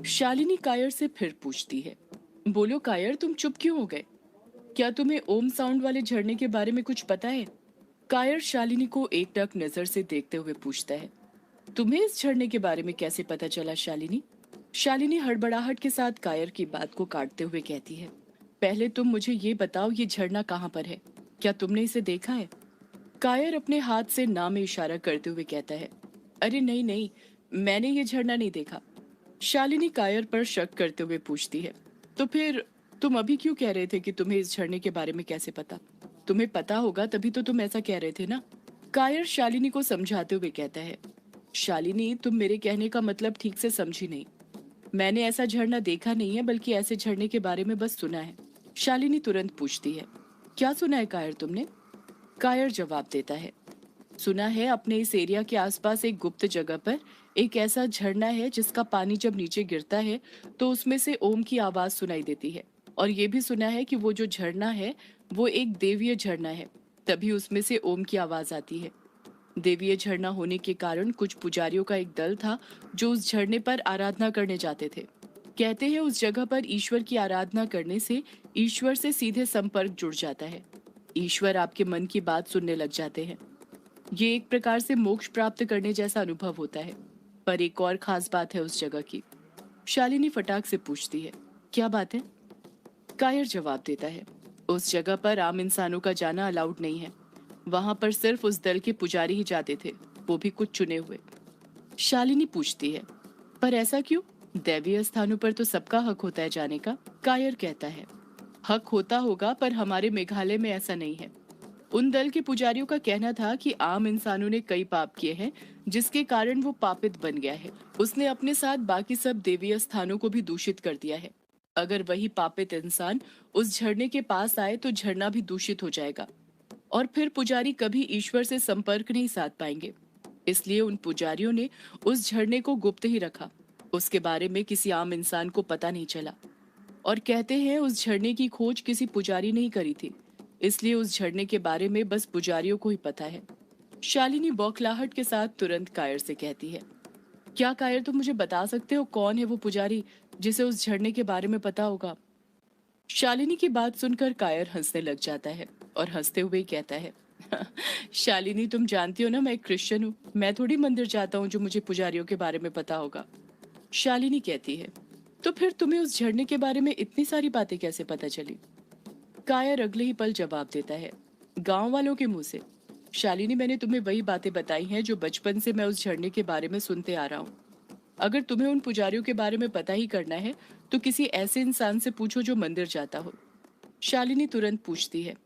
शालिनी कायर से फिर पूछती है, बोलो कायर, तुम चुप क्यों हो गए? क्या तुम्हें ओम साउंड वाले झरने के बारे में कुछ पता है? कायर शालिनी को एकटक नजर से देखते हुए पूछता है, तुम्हें इस झरने के बारे में कैसे पता चला शालिनी? शालिनी हड़बड़ाहट के साथ कायर की बात को काटते हुए कहती है, पहले तुम मुझे ये बताओ, ये झरना कहाँ पर है? क्या तुमने इसे देखा है? कायर अपने हाथ से ना में इशारा करते हुए कहता है, अरे नहीं नहीं, मैंने ये झरना नहीं देखा। शालिनी कायर पर शक करते हुए पूछती है, तो फिर तुम अभी क्यों कह रहे थे कि तुम्हें इस झरने के बारे में कैसे पता? तुम्हें पता होगा तभी तो तुम ऐसा कह रहे थे ना? कायर शालिनी को समझाते हुए कहता है, शालिनी तुम मेरे कहने का मतलब ठीक से समझी नहीं। मैंने ऐसा झरना देखा नहीं है, बल्कि ऐसे झरने के बारे में बस सुना है। शालिनी तुरंत पूछती है, क्या सुना है कायर तुमने? कायर जवाब देता है, सुना है अपने इस एरिया के आसपास एक गुप्त जगह पर एक ऐसा झरना है जिसका पानी जब नीचे गिरता है तो उसमें से ओम की आवाज सुनाई देती है। और ये भी सुना है कि वो जो झरना है वो एक देवीय झरना है, तभी उसमें से ओम की आवाज आती है। देवीय झरना होने के कारण कुछ पुजारियों का एक दल था जो उस झरने पर आराधना करने जाते थे। कहते हैं उस जगह पर ईश्वर की आराधना करने से ईश्वर से सीधे संपर्क जुड़ जाता है। ईश्वर आपके मन की बात सुनने लग जाते हैं। ये एक प्रकार से मोक्ष प्राप्त करने जैसा अनुभव होता है। पर एक और खास बात है उस जगह की। शालिनी फटाक से पूछती है, क्या बात है? कायर जवाब देता है, उस जगह पर आम इंसानों का जाना अलाउड नहीं है। वहां पर सिर्फ उस दल के पुजारी ही जाते थे, वो भी कुछ चुने हुए। शालिनी पूछती है, पर ऐसा क्यों? दैवीय स्थानों पर तो सबका हक होता है जाने का। कायर कहता है, हक होता होगा, पर हमारे मेघालय में ऐसा नहीं है। उन दल के पुजारियों का कहना था कि आम इंसानों ने कई पाप किए हैं, जिसके कारण वो पापित बन गया है। उसने अपने साथ बाकी सब देवीय स्थानों को भी दूषित कर दिया है। अगर वही पापित इंसान उस झरने के पास आए तो झरना भी दूषित हो जाएगा और फिर पुजारी कभी ईश्वर से संपर्क नहीं साध पाएंगे। इसलिए उन पुजारियों ने उस झरने को गुप्त ही रखा। उसके बारे में किसी आम इंसान को पता नहीं चला। और कहते हैं उस झरने की खोज किसी पुजारी ने ही करी थी, इसलिए उस झरने के बारे में बस पुजारियों को ही पता है। शालिनी बौखलाहट के साथ तुरंत कायर से कहती है, क्या कायर तुम मुझे बता सकते हो कौन है वो पुजारी जिसे उस झरने के बारे में पता होगा? शालिनी की बात सुनकर कायर हंसने लग जाता है और हंसते हुए कहता है, शालिनी तुम जानती हो ना मैं एक क्रिश्चियन हूँ, मैं थोड़ी मंदिर जाता हूँ जो मुझे पुजारियों के बारे में पता होगा। शालिनी कहती है, तो फिर तुम्हें उस झरने के बारे में इतनी सारी बातें कैसे पता चली? कायर अगले ही पल जवाब देता है, गांव वालों के मुंह से। शालिनी मैंने तुम्हें वही बातें बताई हैं जो बचपन से मैं उस झरने के बारे में सुनते आ रहा हूँ। अगर तुम्हें उन पुजारियों के बारे में पता ही करना है तो किसी ऐसे इंसान से पूछो जो मंदिर जाता हो। शालिनी तुरंत पूछती है,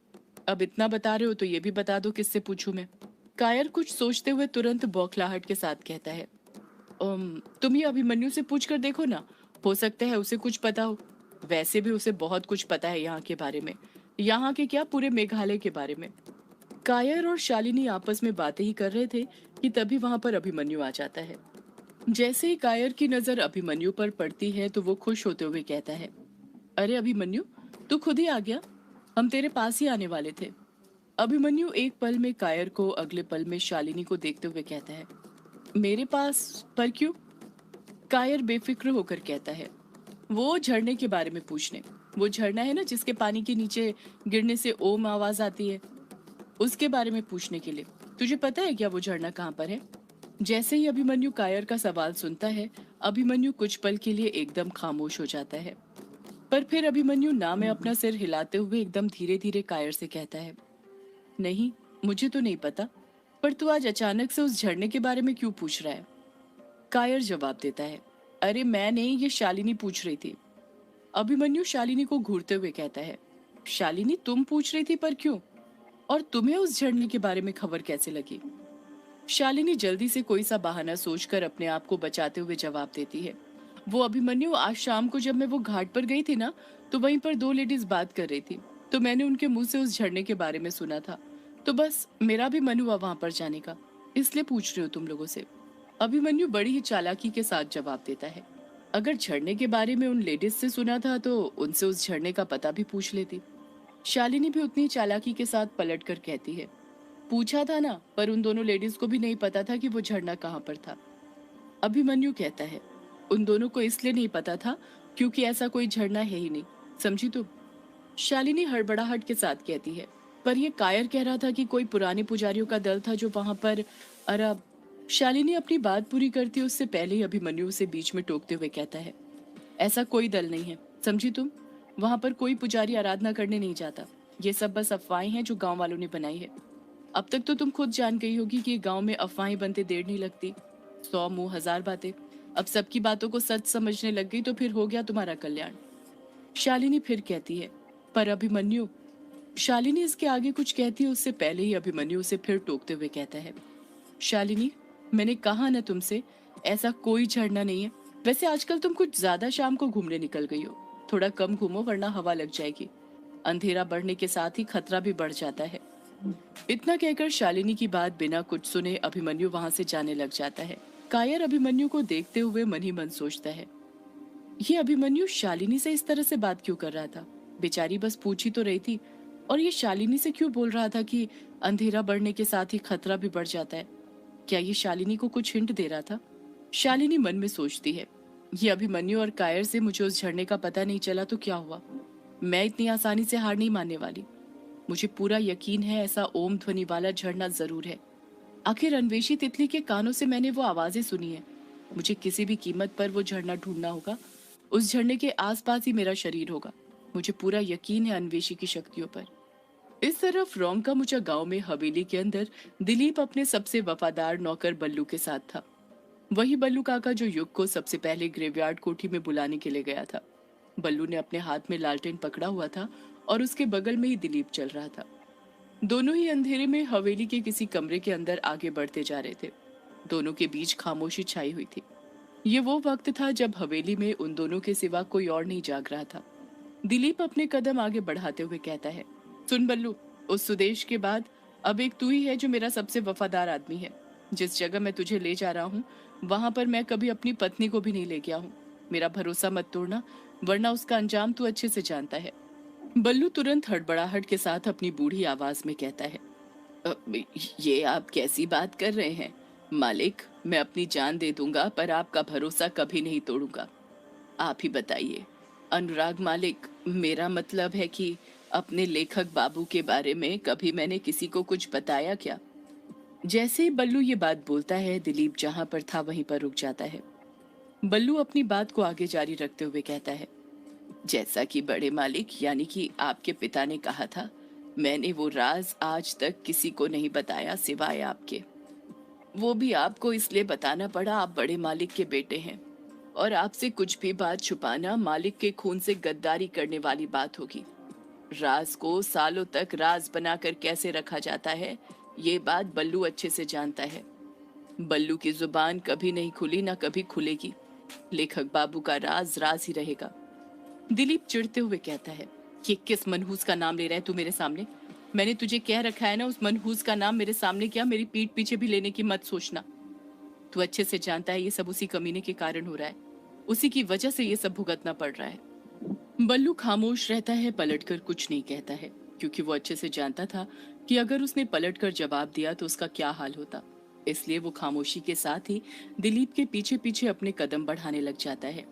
अब इतना बता रहे हो तो ये भी बता दो किससे पूछूं मैं? कायर कुछ सोचते हुए तुरंत बौखलाहट के साथ कहता है, तुम ये अभिमन्यु से पूछ कर देखो ना, हो सकता है उसे कुछ पता हो। वैसे भी उसे बहुत कुछ पता है यहाँ के बारे में, यहाँ के क्या पूरे मेघालय के बारे में। कायर और शालिनी आपस में बातें ही कर रहे थे कि तभी वहां पर अभिमन्यु आ जाता है। जैसे ही कायर की नजर अभिमन्यु पर पड़ती है तो वो खुश होते हुए कहता है, अरे अभिमन्यु, तू खुद ही आ गया, हम तेरे पास ही आने वाले थे। अभिमन्यु एक पल में कायर को, अगले पल में शालिनी को देखते हुए कहता है, मेरे पास? पर क्यों? कायर बेफिक्र होकर कहता है, वो झरने के बारे में पूछने। वो झरना है ना जिसके पानी के नीचे गिरने से ओम आवाज आती है, उसके बारे में पूछने के लिए। तुझे पता है क्या वो झरना कहाँ पर है? जैसे ही अभिमन्यु कायर का सवाल सुनता है, अभिमन्यु कुछ पल के लिए एकदम खामोश हो जाता है। पर फिर अभिमन्यु ना में अपना सिर हिलाते हुए एकदम धीरे धीरे कायर से कहता है, नहीं, मुझे तो नहीं पता। पर तू आज अचानक से उस झरने के बारे में क्यों पूछ रहा है? कायर जवाब देता है, अरे मैं नहीं, ये शालिनी पूछ रही थी। अभिमन्यु शालिनी को घूरते हुए कहता है, शालिनी तुम पूछ रही थी, पर क्यों? और तुम्हें उस झरने के बारे में खबर कैसे लगी? शालिनी जल्दी से कोई सा बहाना सोचकर अपने आप को बचाते हुए जवाब देती है, वो अभिमन्यु, आज शाम को जब मैं वो घाट पर गई थी ना, तो वहीं पर दो लेडीज बात कर रही थी, तो मैंने उनके मुंह से उस झरने के बारे में सुना था। तो बस मेरा भी मन हुआ वहां पर जाने का, इसलिए पूछ रही हूँ तुम लोगों से। अभिमन्यु बड़ी ही चालाकी के साथ जवाब देता है, अगर झरने के बारे में उन लेडीज से सुना था तो उनसे उस झरने का पता भी पूछ लेती। शालिनी भी उतनी चालाकी के साथ पलट कर कहती है, पूछा था ना, पर उन दोनों लेडीज को भी नहीं पता था कि वो झरना कहाँ पर था। अभिमन्यु कहता है, उन दोनों को इसलिए नहीं पता था क्योंकि ऐसा कोई झरना है ही नहीं, समझी तुम? शालिनी हड़बड़ाहट के साथ कहती है। पर ये कायर कह रहा था कि कोई पुराने पुजारियों का दल था जो वहां पर। अरब शालिनी अपनी बात पूरी करती उससे पहले ही अभिमन्यु उसे बीच में टोकते हुए कहता है, ऐसा कोई दल नहीं है, समझी तुम? वहां पर कोई पुजारी आराधना करने नहीं जाता। ये सब बस अफवाहें हैं जो गांव वालों ने बनाई है। अब तक तो तुम खुद जान गई होगी कि गांव में अफवाहें बनते देर नहीं लगती। 100 मुंह 1000 बातें। अब सबकी बातों को सच समझने लग गई तो फिर हो गया तुम्हारा कल्याण। शालिनी फिर कहती है, पर अभिमन्यु। शालिनी इसके आगे कुछ कहती है उससे पहले ही अभिमन्यु उसे फिर टोकते हुए कहता है, शालिनी, मैंने कहा ना तुमसे, ऐसा कोई झरना नहीं है। वैसे आजकल तुम कुछ ज्यादा शाम को घूमने निकल गई हो। थोड़ा कम घूमो वरना हवा लग जाएगी। अंधेरा बढ़ने के साथ ही खतरा भी बढ़ जाता है। इतना कहकर शालिनी की बात बिना कुछ सुने अभिमन्यु वहां से जाने लग जाता है। कायर अभिमन्यु को देखते हुए मन ही मन सोचता है, ये अभिमन्यु शालिनी से इस तरह से बात क्यों कर रहा था? बेचारी बस पूछ ही तो रही थी। और ये शालिनी से क्यों बोल रहा था कि अंधेरा बढ़ने के साथ ही खतरा भी बढ़ जाता है? क्या ये शालिनी को कुछ हिंट दे रहा था? शालिनी मन में सोचती है, ये अभिमन्यु और कायर से मुझे उस झरने का पता नहीं चला तो क्या हुआ? मैं इतनी आसानी से हार नहीं मानने वाली। मुझे पूरा यकीन है ऐसा ओम ध्वनि वाला झरना जरूर है। आखिर अन्वेषी तितली के कानों से मैंने वो आवाजें सुनी है। मुझे किसी भी कीमत पर वो झरना ढूंढना होगा। उस झरने के आसपास ही मेरा शरीर होगा। मुझे पूरा यकीन है अन्वेषी की शक्तियों पर। इस तरफ रोंका गांव में हवेली के अंदर दिलीप अपने सबसे वफादार नौकर बल्लू के साथ था। वही बल्लू काका जो युग को सबसे पहले ग्रेवयार्ड कोठी में बुलाने के लिए गया था। बल्लू ने अपने हाथ में लालटेन पकड़ा हुआ था और उसके बगल में ही दिलीप चल रहा था। दोनों ही अंधेरे में हवेली के किसी कमरे के अंदर आगे बढ़ते जा रहे थे। दोनों के बीच खामोशी छाई हुई थी। ये वो वक्त था जब हवेली में उन दोनों के सिवा कोई और नहीं जाग रहा था। दिलीप अपने कदम आगे बढ़ाते हुए कहता है, सुन बल्लू, उस सुदेश के बाद अब एक तू ही है जो मेरा सबसे वफादार आदमी है। जिस जगह मैं तुझे ले जा रहा हूँ वहां पर मैं कभी अपनी पत्नी को भी नहीं ले गया हूँ। मेरा भरोसा मत तोड़ना वरना उसका अंजाम तू अच्छे से जानता है। बल्लू तुरंत हड़बड़ाहट के साथ अपनी बूढ़ी आवाज में कहता है, "अ, ये आप कैसी बात कर रहे हैं मालिक? मैं अपनी जान दे दूंगा पर आपका भरोसा कभी नहीं तोड़ूंगा। आप ही बताइए। अनुराग मालिक, मेरा मतलब है कि अपने लेखक बाबू के बारे में कभी मैंने किसी को कुछ बताया क्या?" जैसे ही बल्लू ये बात बोलता है दिलीप जहां पर था वहीं पर रुक जाता है। बल्लू अपनी बात को आगे जारी रखते हुए कहता है, जैसा कि बड़े मालिक यानी कि आपके पिता ने कहा था, मैंने वो राज आज तक किसी को नहीं बताया सिवाय आपके। वो भी आपको इसलिए बताना पड़ा, आप बड़े मालिक के बेटे हैं और आपसे कुछ भी बात छुपाना मालिक के खून से गद्दारी करने वाली बात होगी। राज को सालों तक राज बनाकर कैसे रखा जाता है ये बात बल्लू अच्छे से जानता है। बल्लू की जुबान कभी नहीं खुली ना कभी खुलेगी। लेखक बाबू का राज राज ही रहेगा। दिलीप चिढ़ते हुए कहता है, ये किस मनहूस का नाम ले रहा है तू मेरे सामने? मैंने तुझे कह रखा है ना उस मनहूस का नाम मेरे सामने क्या मेरी पीठ पीछे भी लेने की मत सोचना। तू अच्छे से जानता है ये सब उसी कमीने के कारण हो रहा है। उसी की वजह से ये सब भुगतना पड़ रहा है। बल्लू खामोश रहता है, पलटकर कुछ नहीं कहता है क्योंकि वो अच्छे से जानता था कि अगर उसने पलटकर जवाब दिया तो उसका क्या हाल होता। इसलिए वो खामोशी के साथ ही दिलीप के पीछे पीछे अपने कदम बढ़ाने लग जाता है।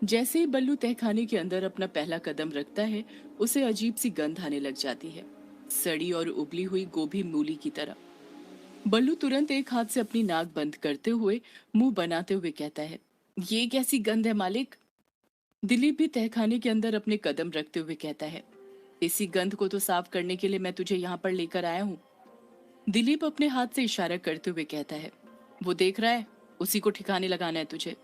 जैसे ही बल्लू तहखाने के अंदर अपना पहला कदम रखता है उसे अजीब सी गंध आने लग जाती है, सड़ी और उबली हुई गोभी मूली की तरह। बल्लू तुरंत एक हाथ से अपनी नाक बंद करते हुए मुंह बनाते हुए कहता है, ये कैसी गंध है मालिक? दिलीप भी तहखाने के अंदर अपने कदम रखते हुए कहता है, इसी गंध को तो साफ करने के लिए मैं तुझे यहाँ पर लेकर आया हूँ। दिलीप अपने हाथ से इशारा करते हुए कहता है, वो देख रहा है, उसी को ठिकाने लगाना है तुझे।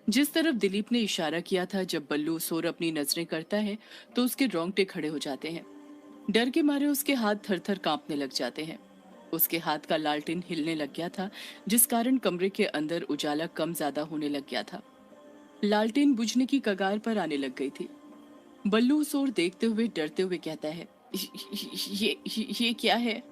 जिस तरफ दिलीप ने इशारा किया था जब बल्लू उस ओर अपनी नजरें करता है तो उसके रोंगटे खड़े हो जाते हैं। डर के मारे उसके हाथ थर थर कांपने लग जाते हैं। उसके हाथ का लालटेन हिलने लग गया था जिस कारण कमरे के अंदर उजाला कम ज्यादा होने लग गया था। लालटेन बुझने की कगार पर आने लग गई थी। बल्लू उस ओर देखते हुए डरते हुए कहता है, ये क्या है?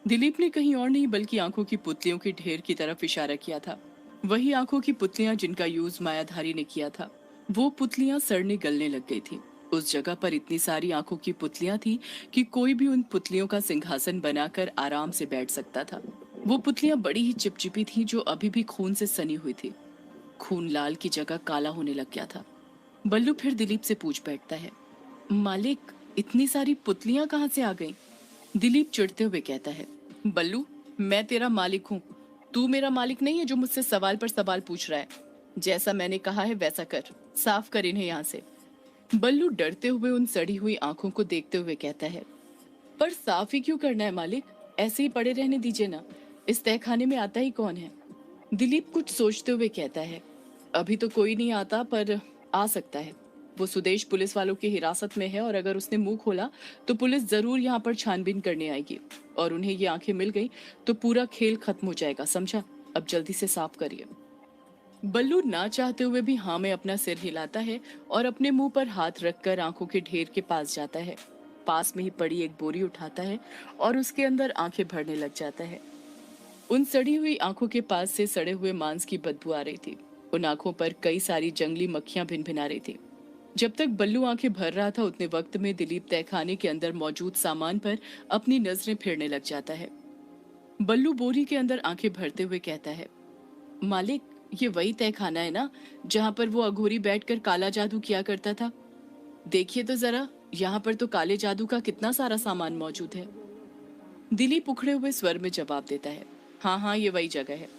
दिलीप ने कहीं और नहीं बल्कि आंखों की पुतलियों के ढेर की तरफ इशारा किया था। वही आंखों की पुतलियां जिनका यूज मायाधारी ने किया था। वो पुतलियां सड़ने गलने लग गई थी। उस जगह पर इतनी सारी आंखों की पुतलियां थी कि कोई भी उन पुतलियों का सिंहासन बनाकर आराम से बैठ सकता था। वो पुतलियां बड़ी ही चिपचिपी थी जो अभी भी खून से सनी हुई थी। खून लाल की जगह काला होने लग गया था। बल्लू फिर दिलीप से पूछ बैठता है, मालिक, इतनी सारी पुतलियां कहाँ से आ गईं? दिलीप चिढ़ते हुए कहता है, बल्लू, मैं तेरा मालिक हूँ, तू मेरा मालिक नहीं है जो मुझसे सवाल पर सवाल पूछ रहा है। जैसा मैंने कहा है वैसा कर, साफ कर इन्हें यहाँ से। बल्लू डरते हुए उन सड़ी हुई आंखों को देखते हुए कहता है, पर साफ ही क्यों करना है मालिक, ऐसे ही पड़े रहने दीजिए ना, इस तहखाने में आता ही कौन है? दिलीप कुछ सोचते हुए कहता है, अभी तो कोई नहीं आता पर आ सकता है। वो सुदेश पुलिस वालों की हिरासत में है और अगर उसने मुंह खोला तो पुलिस जरूर यहाँ पर छानबीन करने आएगी और उन्हें ये आंखें मिल गई तो पूरा खेल खत्म हो जाएगा, समझा? अब जल्दी से साफ करिए। बल्लू ना चाहते हुए भी हाँ में अपना सिर हिलाता है और अपने मुंह पर हाथ रखकर आंखों के ढेर के पास जाता है। पास में ही पड़ी एक बोरी उठाता है और उसके अंदर आंखें भरने लग जाता है। उन सड़ी हुई आंखों के पास से सड़े हुए मांस की बदबू आ रही थी। उन आंखों पर कई सारी जंगली मक्खियां भिनभिना रही थी। जब तक बल्लू आंखें भर रहा था उतने वक्त में दिलीप तहखाने के अंदर मौजूद सामान पर अपनी नजरें फेरने लग जाता है। बल्लू बोरी के अंदर आंखें भरते हुए कहता है, मालिक, ये वही तहखाना है ना जहां पर वो अघोरी बैठकर काला जादू किया करता था? देखिए तो जरा, यहाँ पर तो काले जादू का कितना सारा सामान मौजूद है। दिलीप उखड़े हुए स्वर में जवाब देता है, हाँ हाँ, ये वही जगह है,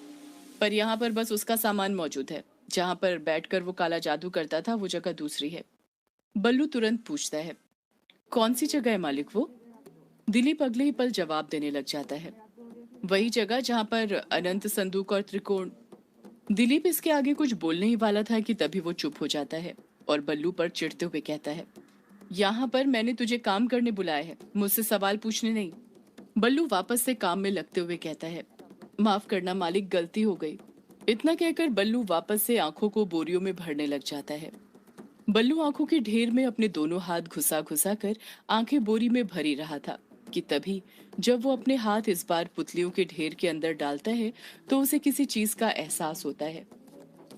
पर यहाँ पर बस उसका सामान मौजूद है। जहां पर बैठकर वो काला जादू करता था वो जगह दूसरी है। बल्लू तुरंत पूछता है, कौन सी जगह है मालिक वो? दिलीप अगले ही पल जवाब देने लग जाता है, वही जगह जहां पर अनंत संदूक और त्रिकोण। दिलीप इसके आगे कुछ बोलने ही वाला था कि तभी वो चुप हो जाता है और बल्लू पर चिढ़ते हुए कहता है, यहाँ पर मैंने तुझे काम करने बुलाया है, मुझसे सवाल पूछने नहीं। बल्लू वापस से काम में लगते हुए कहता है, माफ करना मालिक, गलती हो गई। इतना कहकर बल्लू वापस से आंखों को बोरियों में भरने लग जाता है। बल्लू आंखों के ढेर में अपने दोनों हाथ घुसा घुसा कर आंखें बोरी में भरी रहा था कि तभी जब वो अपने हाथ इस बार पुतलियों के ढेर के अंदर डालता है तो उसे किसी चीज का एहसास होता है।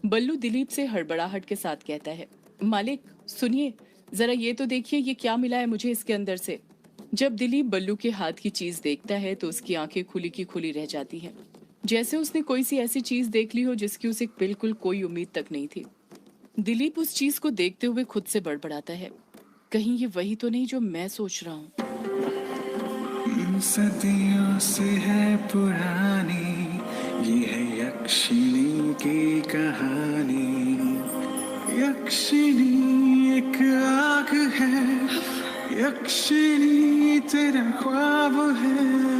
बल्लू दिलीप से हड़बड़ाहट के साथ कहता है, मालिक सुनिए, जरा ये तो देखिए, ये क्या मिला है मुझे इसके अंदर से। जब दिलीप बल्लू के हाथ की चीज देखता है तो उसकी आंखें खुली की खुली रह जाती हैं, जैसे उसने कोई सी ऐसी चीज देख ली हो जिसकी उसे बिल्कुल कोई उम्मीद तक नहीं थी। दिलीप उस चीज को देखते हुए खुद से बड़बड़ाता है, कहीं ये वही तो नहीं जो मैं सोच रहा हूँ। सदियों से है पुरानी ये है यक्षिणी की कहानी। यक्षिणी एक आग है, यक्षिणी तेरा ख्वाब है।